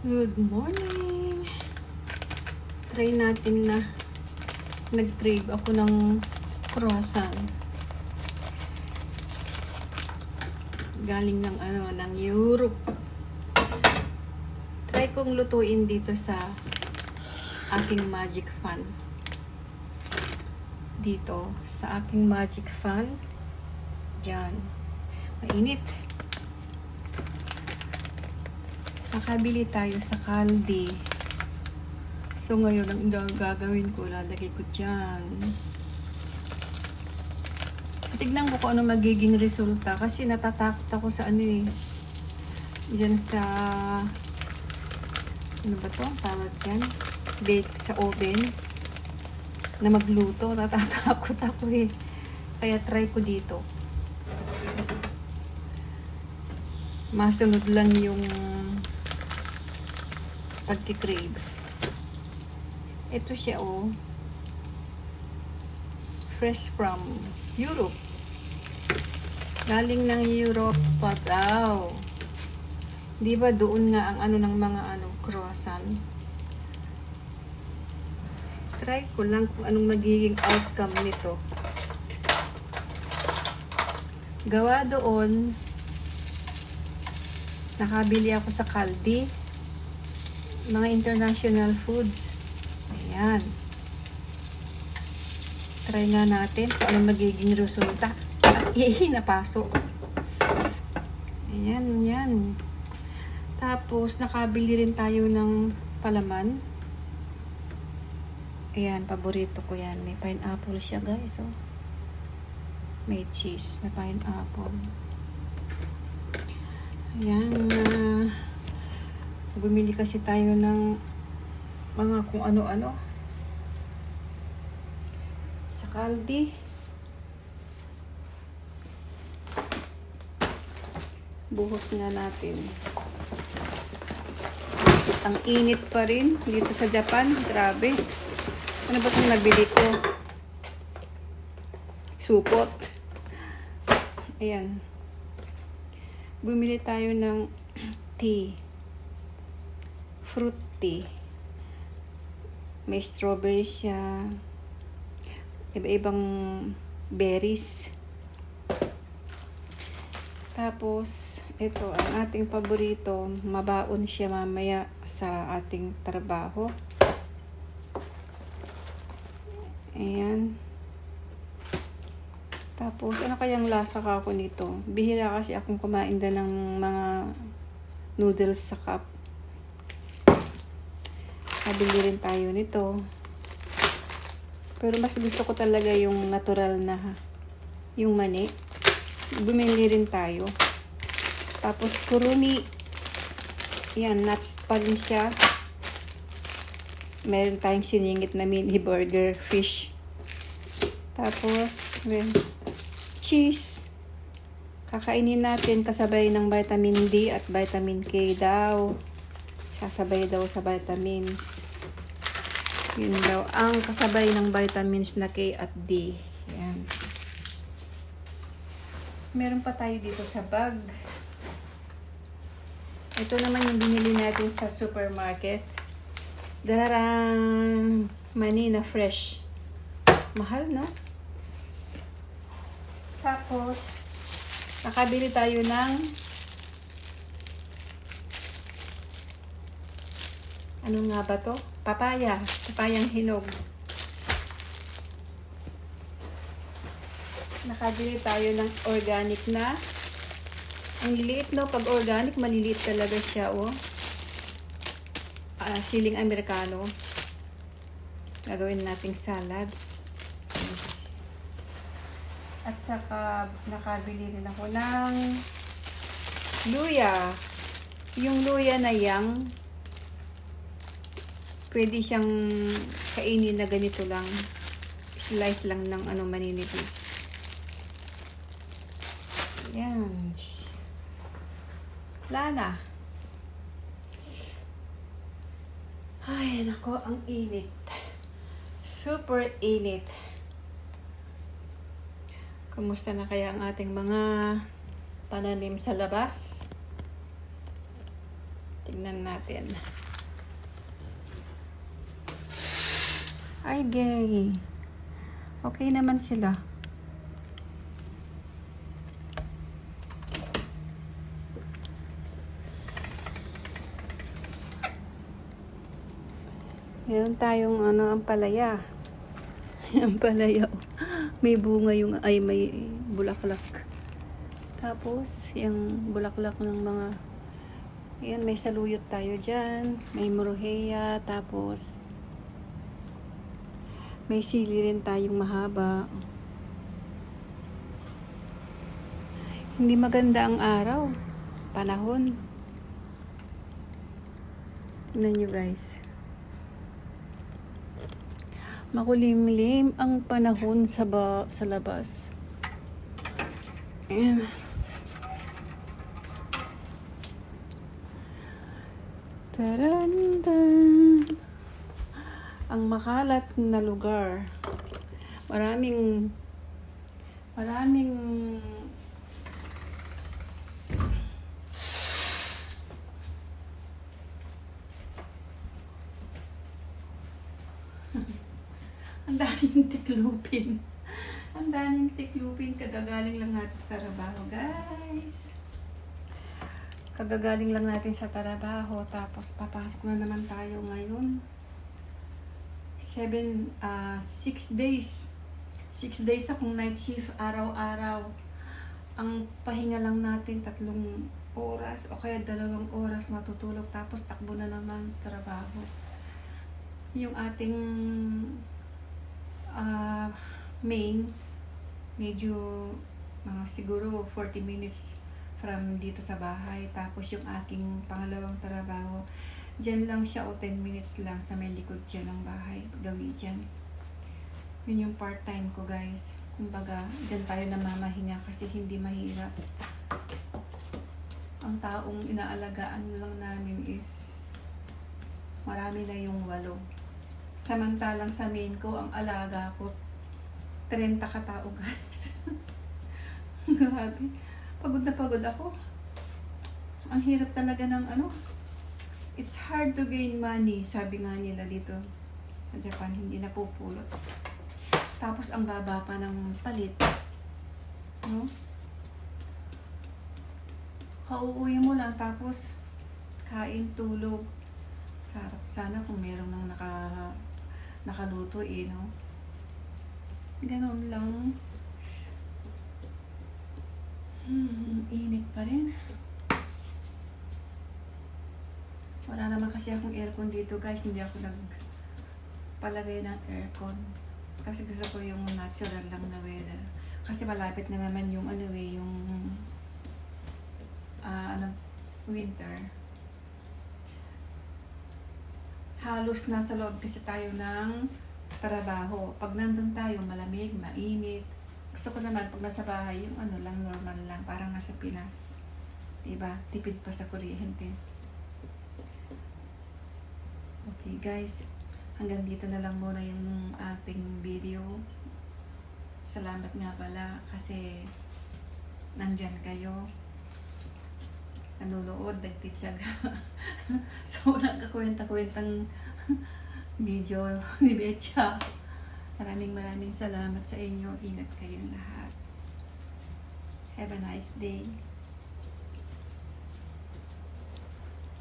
Good morning! Try natin na nag-crave ako ng croissant. Galing ng Europe. Try kong lutuin dito sa aking magic fan. Dito sa aking magic fan. Diyan. Mainit. Nakabili tayo sa Caldi. So ngayon ang gagawin ko, lalagay ko dyan. Tignan ko kung ano magiging resulta kasi natatakot ako sa ano eh. Diyan sa ano ba to? Tawag dyan? Bake sa oven na magluto. Natatakot ako eh. Kaya try ko dito. Masunod lang yung pagki-crave. Ito siya oh. Fresh from Europe. Galing ng Europe pa daw. Di ba doon nga ang ano ng mga croissant? Try ko lang kung anong magiging outcome nito. Gawa doon, nakabili ako sa Caldi. Mga international foods. Ayan. Try nga natin kung anong magiging resulta. At napasok. Ayan, yan. Tapos, nakabili rin tayo ng palaman. Ayan, paborito ko yan. May pineapple siya, guys. Oh. May cheese na pineapple. Ayan. Bumili kasi tayo ng mga kung ano-ano. Sa Caldi. Buhos nga natin. Ang init pa rin dito sa Japan. Grabe. Ano ba itong nabili ko? Supot. Ayan. Bumili tayo ng tea. Fruit tea. May strawberry siya. Iba-ibang berries. Tapos, ito ang ating paborito. Mabaon siya mamaya sa ating trabaho. Ayan. Tapos, ano kayang lasa ka ako nito? Bihira kasi akong kumain din ng mga noodles sa cup. Nabili rin tayo nito. Pero mas gusto ko talaga yung natural na yung mani. Bumili rin tayo. Tapos kurumi. Yan, nuts pa rin siya. Meron tayong siningit na mini burger fish. Tapos, cheese. Kakainin natin kasabay ng vitamin D at vitamin K daw. Kasabay daw sa vitamins. Yun daw ang kasabay ng vitamins na K at D. Yan. Meron pa tayo dito sa bag. Ito naman yung binili natin sa supermarket. Dararang mani na fresh. Mahal, no? Tapos, nakabili tayo ng ano nga ba to? Papaya. Papayang hinog. Nakabili tayo ng organic na. Ang liliit, no? Pag organic, maliliit talaga siya, oh. Siling Amerikano. Gagawin nating salad. At saka, nakabili rin ako ng luya. Yung luya na yang pwede siyang kainin na ganito lang. Slice lang ng maninipis. Yan. Lana. Ay, nako, ang init. Super init. Kumusta na kaya ang ating mga pananim sa labas? Tignan natin. Ay, gay. Okay naman sila. Meron tayong ampalaya. Ampalaya. May bunga may bulaklak. Tapos, yung bulaklak ng mga, yan, may saluyot tayo dyan. May moruheya. Tapos, may sili rin tayong mahaba. Hindi maganda ang araw. Panahon. Tignan nyo guys. Makulimlim ang panahon sa labas. Ayan. Tarantan. Ang makalat na lugar. Maraming ang daming tiklupin. Ang daming tiklupin. Kagagaling lang natin sa trabaho, guys. Kagagaling lang natin sa trabaho. Tapos, papasok na naman tayo ngayon. 6 days. 6 days akong night shift, araw-araw. Ang pahinga lang natin 3 oras o kaya 2 oras matutulog. Tapos, takbo na naman trabaho. Yung ating main, medyo siguro 40 minutes from dito sa bahay. Tapos yung aking pangalawang trabaho, dyan lang siya o 10 minutes lang sa may likod dyan ng bahay. Gawin dyan. Yun yung part-time ko guys. Kumbaga, dyan tayo namamahinga kasi hindi mahirap. Ang taong inaalagaan lang namin is marami na yung 8. Samantalang sa main ko, ang alaga ko 30 katao guys. Grabe. Pagod na pagod ako. Ang hirap talaga ng it's hard to gain money. Sabi nga nila dito sa Japan, hindi napupulot. Tapos ang baba pa ng palit. No? Kauuwi mo lang tapos kain, tulog. Sarap sana kung meron nang nakaluto no? Ganon lang. Init pa rin. Wala naman kasi akong aircon dito guys. Hindi ako nagpalagay ng aircon. Kasi gusto ko yung natural lang na weather. Kasi malapit na naman yung winter. Halos nasa loob kasi tayo ng trabaho. Pag nandun tayo, malamig, mainit. Gusto ko naman pag nasa bahay, yung lang, normal lang. Parang nasa Pinas. Diba? Tipid pa sa kuryente. Okay guys, hanggang dito na lang muna yung ating video. Salamat nga pala kasi nandyan kayo. Nanunood, nagtitsaga. So, walang kakwenta-kwentang video ni Betcha. Maraming salamat sa inyo. Ingat kayong lahat. Have a nice day.